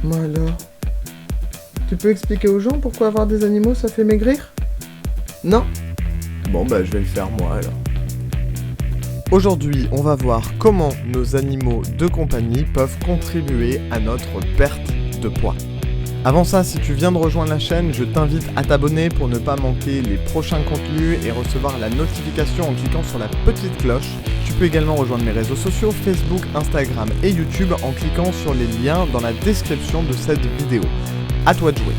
Moi alors, tu peux expliquer aux gens pourquoi avoir des animaux ça fait maigrir? Non? Bon bah je vais le faire moi alors. Aujourd'hui, on va voir comment nos animaux de compagnie peuvent contribuer à notre perte de poids. Avant ça, si tu viens de rejoindre la chaîne, je t'invite à t'abonner pour ne pas manquer les prochains contenus et recevoir la notification en cliquant sur la petite cloche. Tu peux également rejoindre mes réseaux sociaux, Facebook, Instagram et YouTube en cliquant sur les liens dans la description de cette vidéo. À toi de jouer.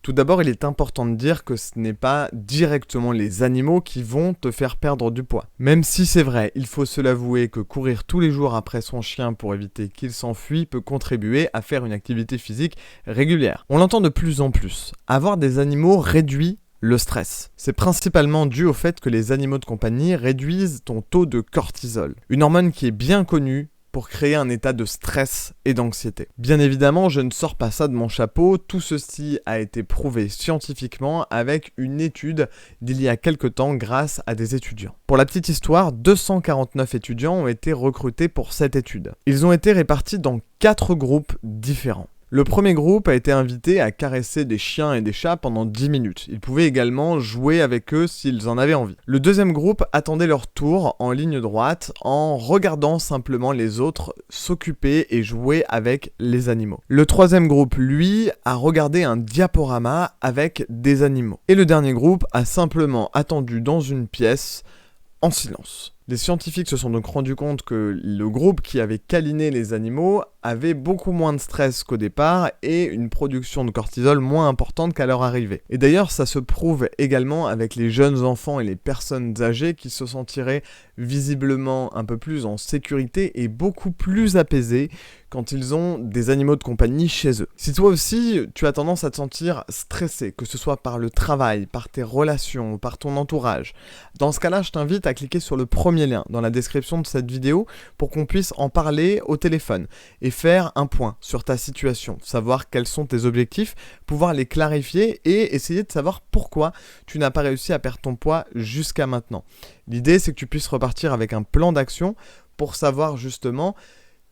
Tout d'abord, il est important de dire que ce n'est pas directement les animaux qui vont te faire perdre du poids. Même si c'est vrai, il faut se l'avouer que courir tous les jours après son chien pour éviter qu'il s'enfuit peut contribuer à faire une activité physique régulière. On l'entend de plus en plus. Avoir des animaux réduit le stress. C'est principalement dû au fait que les animaux de compagnie réduisent ton taux de cortisol, une hormone qui est bien connue pour créer un état de stress et d'anxiété. Bien évidemment, je ne sors pas ça de mon chapeau, tout ceci a été prouvé scientifiquement avec une étude d'il y a quelque temps grâce à des étudiants. Pour la petite histoire, 249 étudiants ont été recrutés pour cette étude. Ils ont été répartis dans 4 groupes différents. Le premier groupe a été invité à caresser des chiens et des chats pendant 10 minutes. Ils pouvaient également jouer avec eux s'ils en avaient envie. Le deuxième groupe attendait leur tour en ligne droite en regardant simplement les autres s'occuper et jouer avec les animaux. Le troisième groupe, lui, a regardé un diaporama avec des animaux. Et le dernier groupe a simplement attendu dans une pièce en silence. Les scientifiques se sont donc rendus compte que le groupe qui avait câliné les animaux avait beaucoup moins de stress qu'au départ et une production de cortisol moins importante qu'à leur arrivée. Et d'ailleurs, ça se prouve également avec les jeunes enfants et les personnes âgées qui se sentiraient visiblement un peu plus en sécurité et beaucoup plus apaisés quand ils ont des animaux de compagnie chez eux. Si toi aussi, tu as tendance à te sentir stressé, que ce soit par le travail, par tes relations, par ton entourage, dans ce cas-là, je t'invite à cliquer sur le premier lien dans la description de cette vidéo pour qu'on puisse en parler au téléphone et faire un point sur ta situation, savoir quels sont tes objectifs, pouvoir les clarifier et essayer de savoir pourquoi tu n'as pas réussi à perdre ton poids jusqu'à maintenant. L'idée, c'est que tu puisses repartir avec un plan d'action pour savoir justement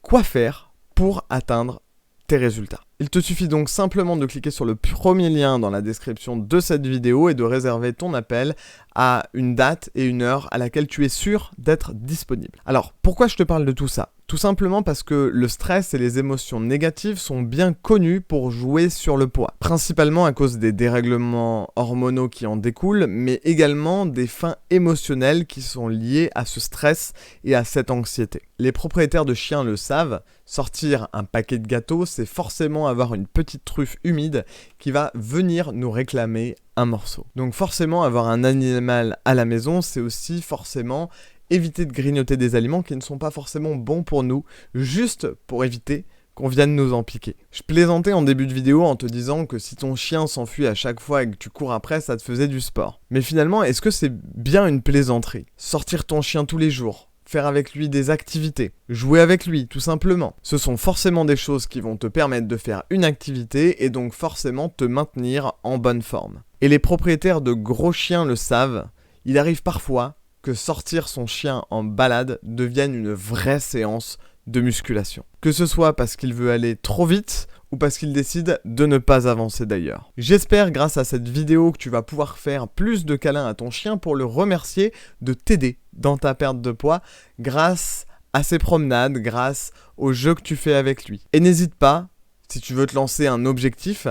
quoi faire pour atteindre tes résultats. Il te suffit donc simplement de cliquer sur le premier lien dans la description de cette vidéo et de réserver ton appel à une date et une heure à laquelle tu es sûr d'être disponible. Alors, pourquoi je te parle de tout ça ? Tout simplement parce que le stress et les émotions négatives sont bien connus pour jouer sur le poids. Principalement à cause des dérèglements hormonaux qui en découlent, mais également des fins émotionnelles qui sont liées à ce stress et à cette anxiété. Les propriétaires de chiens le savent, sortir un paquet de gâteaux, c'est forcément avoir une petite truffe humide qui va venir nous réclamer un morceau. Donc forcément, avoir un animal à la maison, c'est aussi forcément éviter de grignoter des aliments qui ne sont pas forcément bons pour nous, juste pour éviter qu'on vienne nous en piquer. Je plaisantais en début de vidéo en te disant que si ton chien s'enfuit à chaque fois et que tu cours après, ça te faisait du sport. Mais finalement, est-ce que c'est bien une plaisanterie ? Sortir ton chien tous les jours, faire avec lui des activités, jouer avec lui, tout simplement. Ce sont forcément des choses qui vont te permettre de faire une activité et donc forcément te maintenir en bonne forme. Et les propriétaires de gros chiens le savent, il arrive parfois que sortir son chien en balade devienne une vraie séance de musculation. Que ce soit parce qu'il veut aller trop vite ou parce qu'il décide de ne pas avancer d'ailleurs. J'espère grâce à cette vidéo que tu vas pouvoir faire plus de câlins à ton chien pour le remercier de t'aider dans ta perte de poids grâce à ses promenades, grâce aux jeux que tu fais avec lui. Et n'hésite pas, si tu veux te lancer un objectif,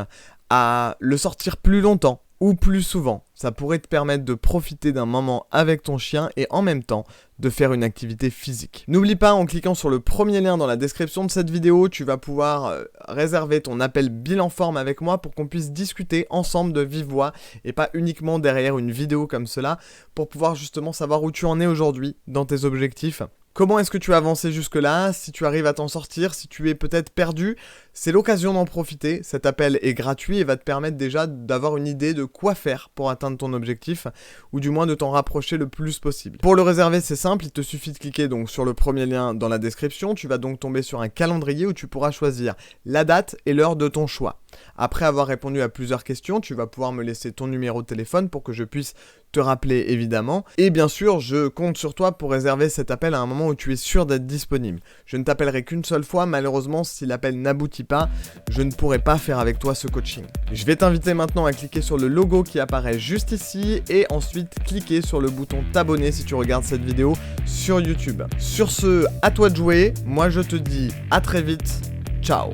à le sortir plus longtemps ou plus souvent. Ça pourrait te permettre de profiter d'un moment avec ton chien et en même temps de faire une activité physique. N'oublie pas, en cliquant sur le premier lien dans la description de cette vidéo, tu vas pouvoir réserver ton appel bilan forme avec moi pour qu'on puisse discuter ensemble de vive voix et pas uniquement derrière une vidéo comme cela pour pouvoir justement savoir où tu en es aujourd'hui dans tes objectifs, Comment est-ce que tu as avancé jusque-là? Si tu arrives à t'en sortir, si tu es peut-être perdu, c'est l'occasion d'en profiter. Cet appel est gratuit et va te permettre déjà d'avoir une idée de quoi faire pour atteindre ton objectif, ou du moins de t'en rapprocher le plus possible. Pour le réserver, c'est simple, il te suffit de cliquer donc sur le premier lien dans la description. Tu vas donc tomber sur un calendrier où tu pourras choisir la date et l'heure de ton choix. Après avoir répondu à plusieurs questions, tu vas pouvoir me laisser ton numéro de téléphone pour que je puisse te rappeler évidemment. Et bien sûr, je compte sur toi pour réserver cet appel à un moment où tu es sûr d'être disponible. Je ne t'appellerai qu'une seule fois, malheureusement si l'appel n'aboutit pas, je ne pourrai pas faire avec toi ce coaching. Je vais t'inviter maintenant à cliquer sur le logo qui apparaît juste ici et ensuite cliquer sur le bouton t'abonner si tu regardes cette vidéo sur YouTube. Sur ce, à toi de jouer, moi je te dis à très vite, ciao.